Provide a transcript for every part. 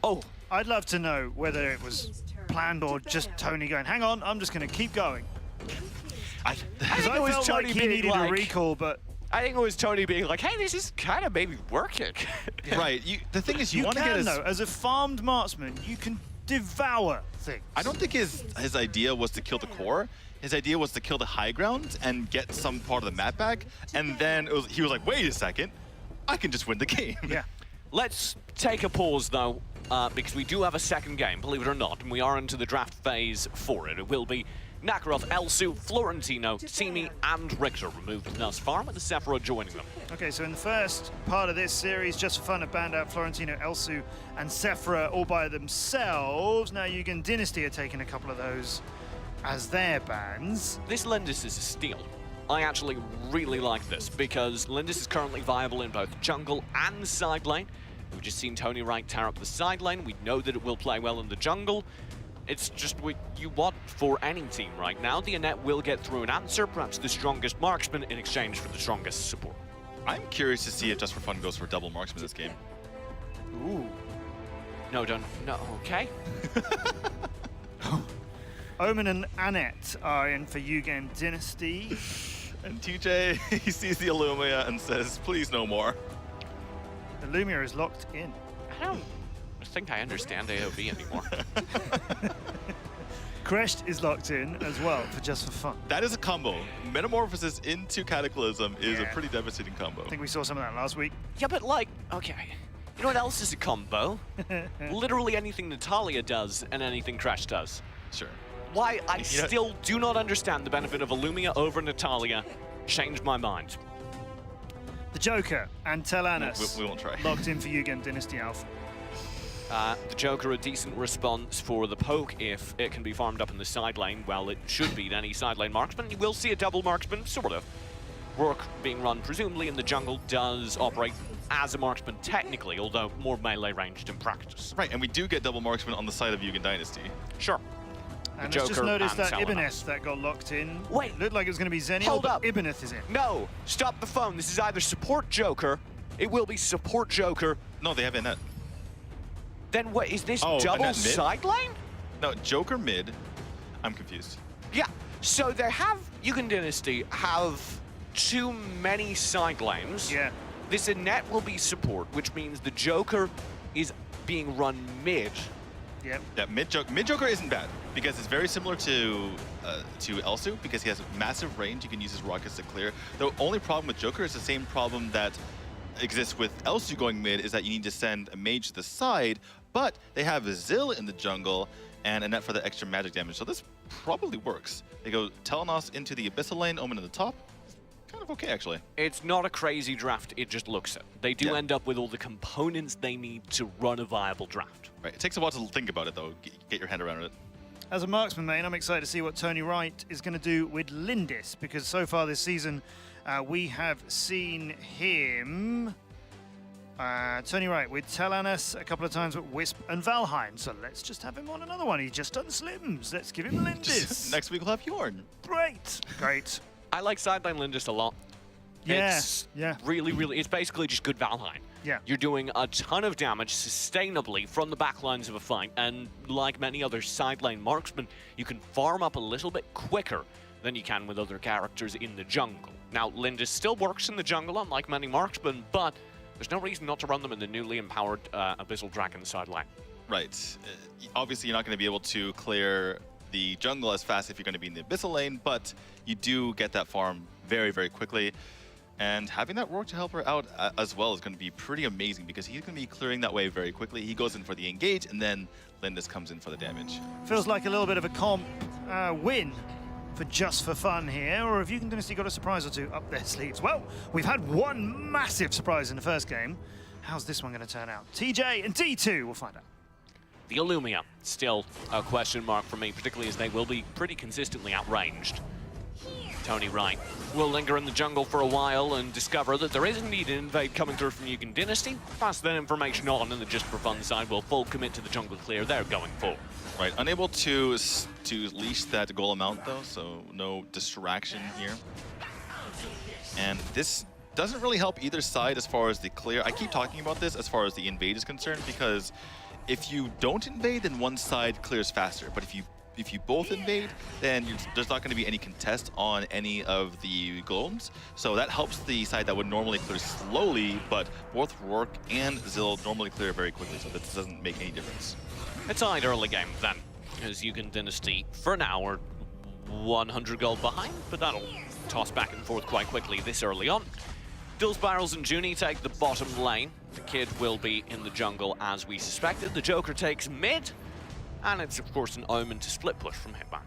Oh, I'd love to know whether it was planned or just Tony going, hang on, I'm just going to keep going. I think it was felt Tony like he being needed like, a recall, but... I think it was Tony being like, hey, this is kind of maybe working. Yeah. Right. The thing is, you want to get though, as a farmed marksman, you can devour things. I don't think his idea was to kill the core. His idea was to kill the high ground and get some part of the map back. And then he was like, wait a second, I can just win the game. Yeah. Let's take a pause, though, because we do have a second game, believe it or not, and we are into the draft phase for it. It will be Nakaroth, Elsu, Florentino, Timi, and Richter removed thus far, with the Sephora joining them. Okay, so in the first part of this series, Just for Fun have banned out Florentino, Elsu, and Sephora all by themselves. Now Yugen Dynasty are taking a couple of those as their bans. This Lindis is a steal. I actually really like this, because Lindis is currently viable in both jungle and side lane. We've just seen Tony Wright tear up the side lane. We know that it will play well in the jungle. It's just what you want for any team right now. The Annette will get through an answer, perhaps the strongest marksman in exchange for the strongest support. I'm curious to see if Just for Fun goes for double marksman this game. Ooh. No, don't. No, okay. Omen and Annette are in for Yugen Dynasty. And TJ, he sees the Illumia and says, please no more. The Lumia is locked in. I don't think I understand AOV anymore. Crest is locked in as well for Just for Fun. That is a combo. Metamorphosis into Cataclysm is a pretty devastating combo. I think we saw some of that last week. Yeah, but like, okay. You know what else is a combo? Literally anything Natalia does and anything Crash does. Sure. Why I still do not understand the benefit of Illumia over Natalia. Changed my mind. The Joker and Telanis we won't try. locked in for Yugen Dynasty Alpha. The Joker, a decent response for the poke if it can be farmed up in the side lane. Well, it should beat any side lane marksman. You will see a double marksman, sort of. Work being run presumably in the jungle does operate as a marksman technically, although more melee ranged in practice. Right, and we do get double marksman on the side of Yugen Dynasty. Sure. And the let's just Joker notice and that Ibanez that got locked in. Wait. It looked like it was going to be Zenial, Hold but up. Ibanez is in. No, stop the phone. This is either support Joker. It will be support Joker. No, they have Annette. Then what, is this Oh, double Annette mid? side lane? No, Joker mid. I'm confused. Yeah, so they have, Yugen Dynasty have too many side lanes. Yeah. This Annette will be support, which means the Joker is being run mid. Yep. Yeah, mid Joker isn't bad because it's very similar to Elsu because he has massive range. You can use his rockets to clear. The only problem with Joker is the same problem that exists with Elsu going mid, is that you need to send a mage to the side, but they have a Zill in the jungle and Annette for the extra magic damage. So this probably works. They go Telenos into the Abyssal lane, Omen at the top. Kind of okay, actually. It's not a crazy draft, it just looks it. They do end up with all the components they need to run a viable draft. Right, it takes a while to think about it, though. Get your head around it. As a marksman main, I'm excited to see what Tony Wright is going to do with Lindis, because so far this season, we have seen him, Tony Wright, with Telanis a couple of times with Wisp and Valheim. So let's just have him on another one. He's just done Slims. Let's give him Lindis. Next week we'll have Bjorn. Great. Great. I like sideline Lindis a lot. Yeah. It's yeah. really, it's basically just good Valheim. Yeah. You're doing a ton of damage sustainably from the back lines of a fight, and like many other sideline marksmen, you can farm up a little bit quicker than you can with other characters in the jungle. Now, Lindis still works in the jungle, unlike many marksmen, but there's no reason not to run them in the newly empowered Abyssal Dragon sideline. Right. Obviously, you're not going to be able to clear the jungle as fast if you're going to be in the Abyssal lane, but you do get that farm very, very quickly. And having that Rourke to help her out as well is going to be pretty amazing because he's going to be clearing that wave very quickly. He goes in for the engage, and then Lindis comes in for the damage. Feels like a little bit of a comp win for Just for Fun here, or have Yugen Dynasty got a surprise or two up their sleeves? Well, we've had one massive surprise in the first game. How's this one going to turn out? TJ and D2, we'll find out. The Illumia, still a question mark for me, particularly as they will be pretty consistently outranged. Tony Wright will linger in the jungle for a while and discover that there is indeed an invade coming through from Yugen Dynasty. Pass that information on, and the Just for Fun side will full commit to the jungle clear. They're going full. Right, unable to leash that goal amount though, so no distraction here. And this doesn't really help either side as far as the clear. I keep talking about this as far as the invade is concerned because if you don't invade, then one side clears faster. But if you both invade, then there's not going to be any contest on any of the golems. So that helps the side that would normally clear slowly, but both Rourke and Zill normally clear very quickly, so this doesn't make any difference. It's tied early game then, as Yugen Dynasty, for now, are 100 gold behind, but that'll toss back and forth quite quickly this early on. Dual Spirals and Junie take the bottom lane. The Kid will be in the jungle as we suspected. The Joker takes mid, and it's of course an Omen to split push from Hitman.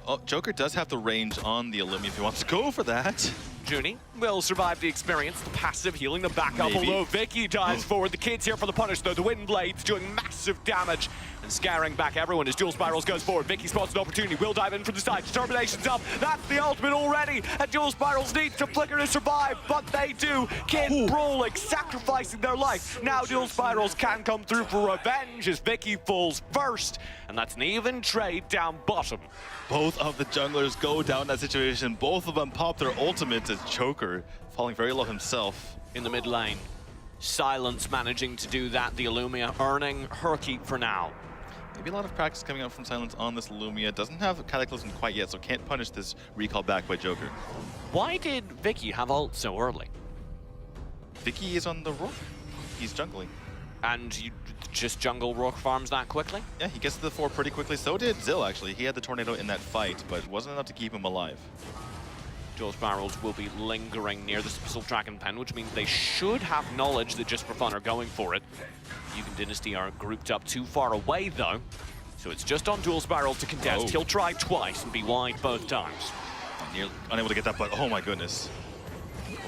Oh, Joker does have the range on the Illumia if he wants to go for that. Junie will survive the experience, the passive healing, the backup, although Vicky dives forward. The Kid's here for the punish though. The Wind Blade's doing massive damage and scaring back everyone as Dual Spirals goes forward. Vicky spots an opportunity, will dive in from the side. Determination's up, that's the ultimate already, and Dual Spirals need to flicker to survive, but they do. Kid brawling, sacrificing their life. Now Dual Spirals can come through for revenge as Vicky falls first, and that's an even trade down bottom. Both of the junglers go down that situation. Both of them pop their ultimates as Joker falling very low himself. In the mid lane, Silence managing to do that. The Illumia earning her keep for now. Maybe a lot of practice coming out from Silence on this Illumia. Doesn't have Cataclysm quite yet, so can't punish this recall back by Joker. Why did Vicky have ult so early? Vicky is on the Rourke. He's jungling. And you just jungle Rourke farms that quickly? Yeah, he gets to the 4 pretty quickly. So did Zill, actually. He had the Tornado in that fight, but it wasn't enough to keep him alive. Dual Spirals will be lingering near the Spitzel Dragon Pen, which means they should have knowledge that Just4Fun are going for it. Yugen Dynasty are grouped up too far away, though. So it's just on Dual Spirals to contest. He'll try twice and be wide both times. Nearly unable to get that, but oh my goodness.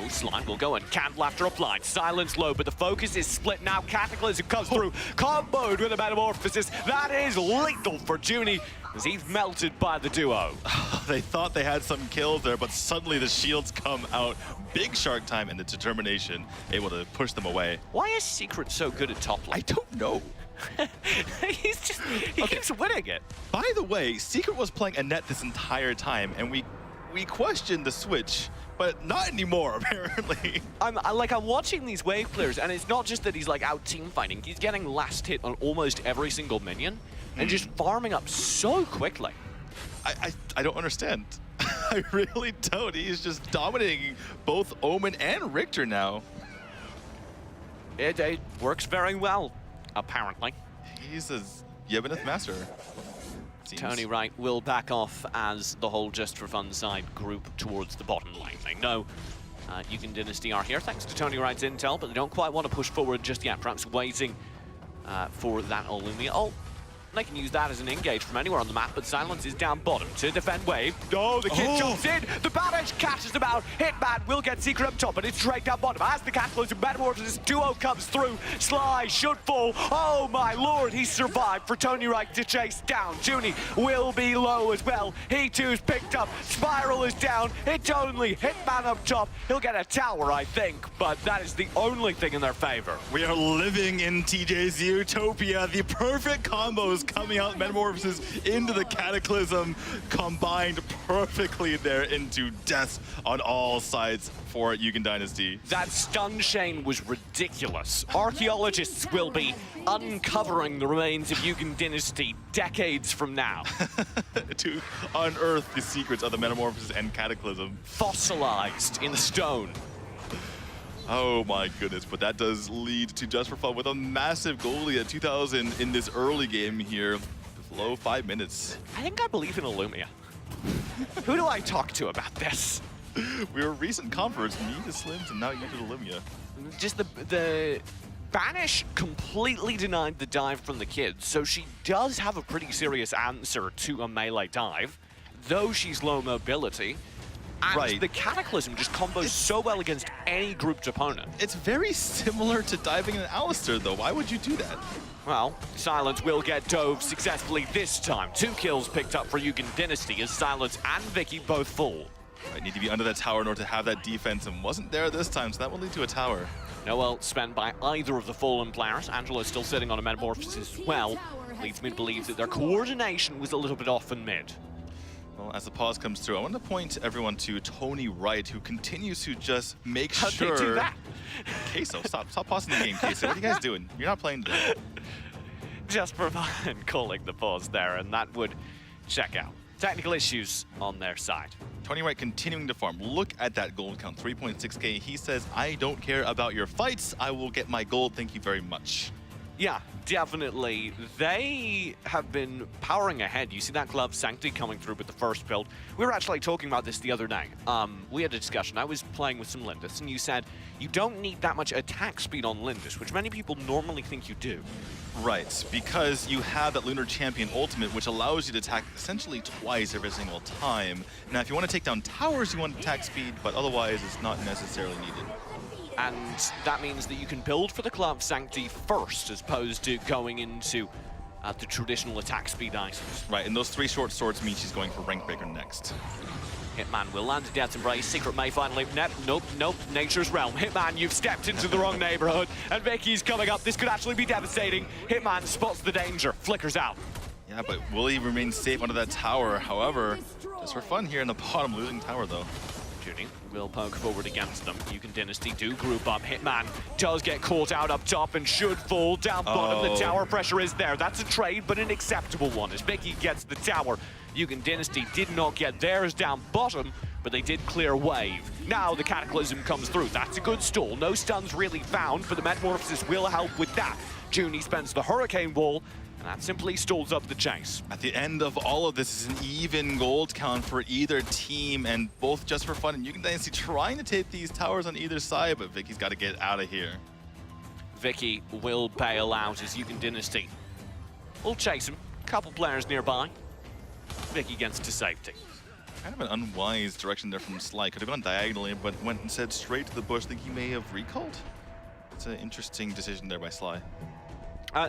Oh, Slime will go and candle after applied. Silence low, but the focus is split now. Cataclysm comes through, comboed with a Metamorphosis. That is lethal for Junie, as he's melted by the duo. They thought they had some kills there, but suddenly the shields come out. Big Shark time and the determination, able to push them away. Why is Secret so good at top lane? I don't know. He keeps winning it. By the way, Secret was playing Annette this entire time, and we questioned the switch, but not anymore, apparently. I'm watching these wave players, and it's not just that he's like out team fighting. He's getting last hit on almost every single minion, and just farming up so quickly. I don't understand. I really don't. He's just dominating both Omen and Richter now. It works very well, apparently. He's a Yebunith master. Tony Wright will back off as the whole Just4Fun side group towards the bottom lane. They know Yugen Dynasty are here thanks to Tony Wright's intel, but they don't quite want to push forward just yet, perhaps waiting for that Illumia ult. They can use that as an engage from anywhere on the map, but Silence is down bottom to defend wave. Oh, the Kid jumps in. The Banish catches them out. Hitman will get Secret up top, but it's straight down bottom. As the Cataclysm Metamorphosis duo comes through, Sly should fall. Oh my lord, he survived for Tony Wright to chase down. Junie will be low as well. He too is picked up. Spiral is down. It's only Hitman up top. He'll get a tower, I think, but that is the only thing in their favor. We are living in TJ's utopia. The perfect combos coming out, Metamorphosis into the Cataclysm, combined perfectly there into death on all sides for Yugen Dynasty. That stun chain was ridiculous. Archaeologists will be uncovering the remains of Yugen Dynasty decades from now. To unearth the secrets of the Metamorphosis and Cataclysm. Fossilized in stone. Oh my goodness, but that does lead to Just4Fun with a massive goalie at 2,000 in this early game here. Below 5 minutes. I think I believe in Illumia. Who do I talk to about this? We were recent converts, me to Slims, and now you to Illumia. Just the Banish completely denied the dive from the Kid, so she does have a pretty serious answer to a melee dive, though she's low mobility. And the Cataclysm just combos so well against any grouped opponent. It's very similar to diving an Alistar, though. Why would you do that? Well, Silence will get dove successfully this time. 2 kills picked up for Yugen Dynasty as Silence and Vicky both fall. I need to be under that tower in order to have that defense, and wasn't there this time, so that will lead to a tower. No ult spent by either of the fallen players. Angela's still sitting on a Metamorphosis as well. Leads me to believe that their coordination was a little bit off in mid. Well, as the pause comes through, I want to point everyone to Tony Wright, who continues to just make How'd sure... they do that? Queso, stop pausing the game, Queso. What are you guys doing? You're not playing today. Just for fun, calling the pause there, and that would check out. Technical issues on their side. Tony Wright continuing to farm. Look at that gold count, 3.6k. He says, I don't care about your fights. I will get my gold. Thank you very much. Yeah, definitely. They have been powering ahead. You see that Glove Sanctity coming through with the first build. We were actually talking about this the other day. We had a discussion. I was playing with some Lindis, and you said you don't need that much attack speed on Lindis, which many people normally think you do. Right, because you have that Lunar Champion ultimate, which allows you to attack essentially twice every single time. Now, if you want to take down towers, you want attack speed, but otherwise it's not necessarily needed. And that means that you can build for the Glove Sanctity first, as opposed to going into the traditional attack speed items. Right, and those 3 short swords mean she's going for Rank Breaker next. Hitman will land a Death's Embrace. Secret may finally... Nope. Nature's Realm. Hitman, you've stepped into the wrong neighborhood. And Vicky's coming up. This could actually be devastating. Hitman spots the danger. Flickers out. Yeah, but will he remain safe under that tower? However, just for fun here in the bottom, losing tower though. Judy will poke forward against them. Yugen Dynasty do group up. Hitman does get caught out up top and should fall down bottom. The tower pressure is there. That's a trade, but an acceptable one as Vicky gets the tower. Yugen Dynasty did not get theirs down bottom, but they did clear wave. Now the Cataclysm comes through. That's a good stall. No stuns really found, but the Metamorphosis will help with that. Junie spends the Hurricane Wall, and that simply stalls up the chase. At the end of all of this is an even gold count for either team, and both Just for Fun and Yugen Dynasty trying to take these towers on either side, but Vicky's got to get out of here. Vicky will bail out as Yugen Dynasty will chase him. Couple players nearby. Vicky gets to safety. Kind of an unwise direction there from Sly. Could have gone diagonally, but went and said straight to the bush. Think he may have recalled? It's an interesting decision there by Sly.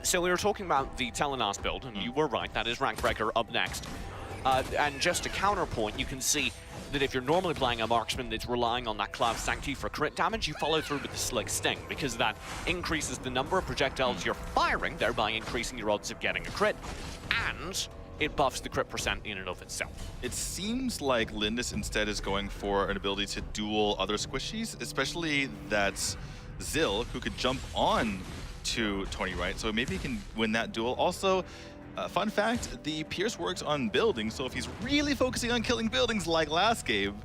So we were talking about the Telenas build, and you were right, that is Rank Breaker up next. And just a counterpoint, you can see that if you're normally playing a marksman that's relying on that Glove Sanctity for crit damage, you follow through with the Slick Sting, because that increases the number of projectiles you're firing, thereby increasing your odds of getting a crit, and it buffs the crit percent in and of itself. It seems like Lindis instead is going for an ability to duel other squishies, especially that Zill, who could jump on to Tony Wright, so maybe he can win that duel. Also, fun fact, the Pierce works on buildings, so if he's really focusing on killing buildings like last game,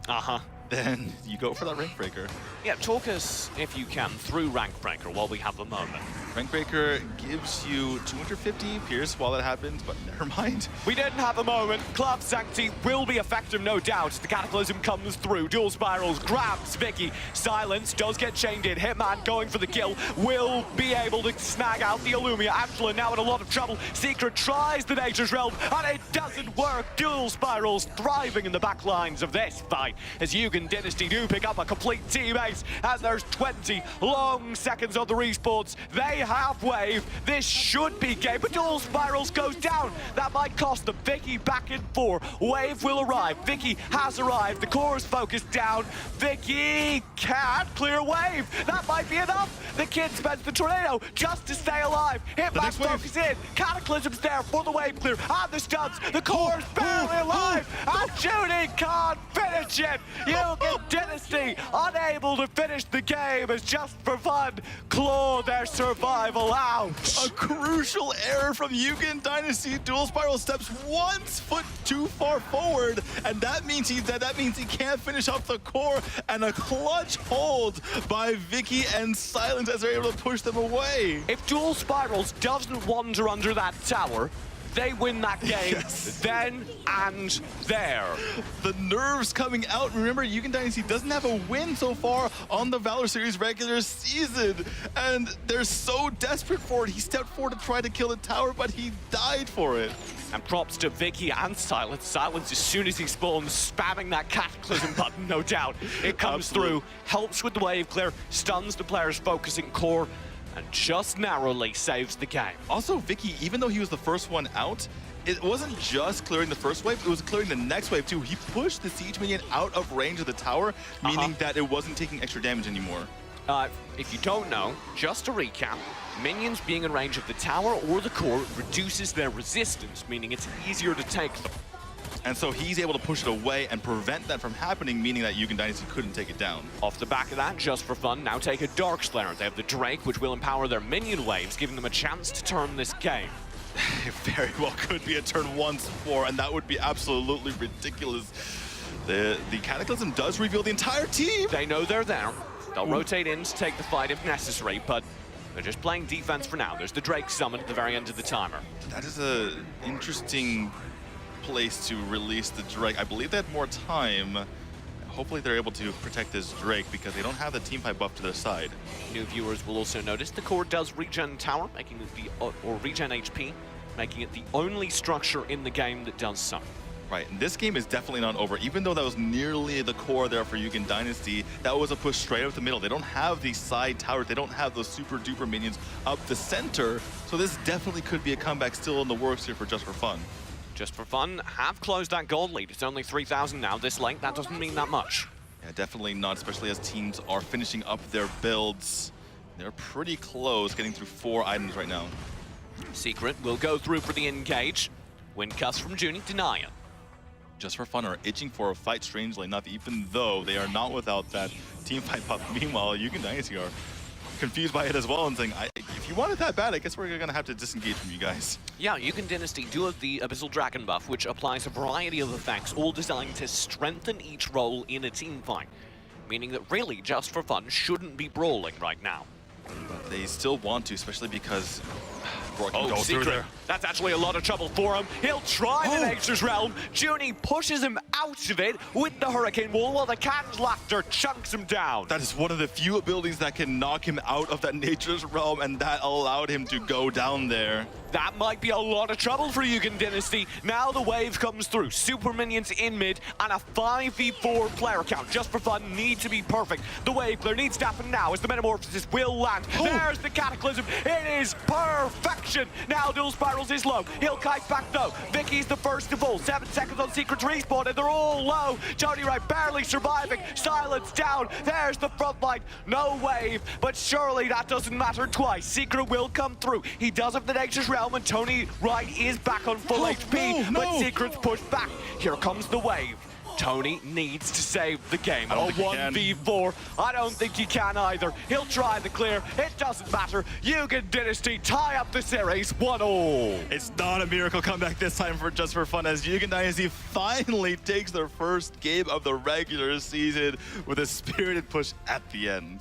then you go for that Rank Breaker. Yeah, talk us, if you can, through Rank Breaker while we have a moment. Rank Breaker gives you 250 Pierce while that happens, but never mind. We didn't have a moment. Glove Sanctity will be effective, no doubt. The Cataclysm comes through. Dual Spirals grabs Vicky. Silence does get chained in. Hitman going for the kill. Will be able to snag out the Illumia. Angela now in a lot of trouble. Secret tries the Nature's Realm, and it doesn't work. Dual Spirals thriving in the back lines of this fight as Yugen Dynasty do pick up a complete team ace, and there's 20 long seconds on the respawns. They have wave. This should be game, but Dual Spirals goes down. That might cost them. Vicky back in 4. Wave will arrive. Vicky has arrived. The core is focused down. Vicky can't clear wave. That might be enough. The kid spends the tornado just to stay alive. Hitman focus in. Cataclysm's there for the wave clear. And the stuns. The core is barely alive. And Judy can't finish it. Yugen Dynasty unable to finish the game as Just for Fun claw their survival out. A crucial error from Yugen Dynasty. Dual Spiral steps 1 foot too far forward, and that means he can't finish off the core, and a clutch hold by Vicky and Silence as they're able to push them away. If Dual Spirals doesn't wander under that tower, they win that game then and there. The nerves coming out. Remember, Yugen Dynasty doesn't have a win so far on the Valor Series regular season, and they're so desperate for it. He stepped forward to try to kill the tower, but he died for it. And props to Vicky and Silence. Silence, as soon as he spawns, spamming that Cataclysm button, no doubt. It comes through, helps with the wave clear, stuns the player's focusing core, and just narrowly saves the game. Also, Vicky, even though he was the first one out, it wasn't just clearing the first wave, it was clearing the next wave too. He pushed the siege minion out of range of the tower, meaning that it wasn't taking extra damage anymore. If you don't know, just to recap, minions being in range of the tower or the core reduces their resistance, meaning it's easier to take them. And so he's able to push it away and prevent that from happening, meaning that Yugen Dynasty couldn't take it down. Off the back of that, Just for Fun now take a Dark Slayer. They have the Drake, which will empower their minion waves, giving them a chance to turn this game. very well could be a turn 1 support, and that would be absolutely ridiculous. The Cataclysm does reveal the entire team. They know they're there. They'll rotate in to take the fight if necessary, but they're just playing defense for now. There's the Drake summon at the very end of the timer. That is an interesting place to release the Drake. I believe they had more time. Hopefully they're able to protect this Drake because they don't have the team fight buff to their side. New viewers will also notice the core does regen tower, making it the or regen HP, making it the only structure in the game that does so. Right, and this game is definitely not over. Even though that was nearly the core there for Yugen Dynasty, that was a push straight up the middle. They don't have these side towers. They don't have those super duper minions up the center. So this definitely could be a comeback still in the works here for Just4Fun. Just4Fun have closed that gold lead. It's only 3,000 now this late. That doesn't mean that much. Yeah, definitely not, especially as teams are finishing up their builds. They're pretty close, getting through 4 items right now. Secret will go through for the engage. Win cuss from Junie, deny it. Just4Fun are itching for a fight, strangely enough, even though they are not without that team fight buff. Meanwhile, Yugen Dynasty are confused by it as well and saying, if you want it that bad, I guess we're going to have to disengage from you guys. Yeah, Yugen Dynasty do have the Abyssal Dragon buff, which applies a variety of effects, all designed to strengthen each role in a team fight. Meaning that really, Just4Fun shouldn't be brawling right now. But they still want to, especially because Roy can Oh, go through Secret. there. That's actually a lot of trouble for him. He'll try the Nature's Realm. Junie pushes him out of it with the Hurricane Wall while the Cannon's Laughter chunks him down. That is one of the few abilities that can knock him out of that Nature's Realm, and that allowed him to go down there. That might be a lot of trouble for Yugen Dynasty. Now the wave comes through. Super minions in mid and a 5v4 player count. Just4Fun need to be perfect. The wave clear needs to happen now as the Metamorphosis will land. There's the Cataclysm. It is perfection. Now Dual Spirals is low. He'll kite back though. Vicky's the first to fall. 7 seconds on Secret's respawn and they're all low. Tony Wright barely surviving. Silence down. There's the front line. No wave, but surely that doesn't matter twice. Secret will come through. He does have the Nature's Realm. And Tony Wright is back on full HP, but Secret's pushed back. Here comes the wave. Tony needs to save the game. A 1v4. I don't think he can either. He'll try the clear. It doesn't matter. Yugen Dynasty tie up the series 1-1. It's not a miracle comeback this time for Just4Fun as Yugen Dynasty finally takes their first game of the regular season with a spirited push at the end.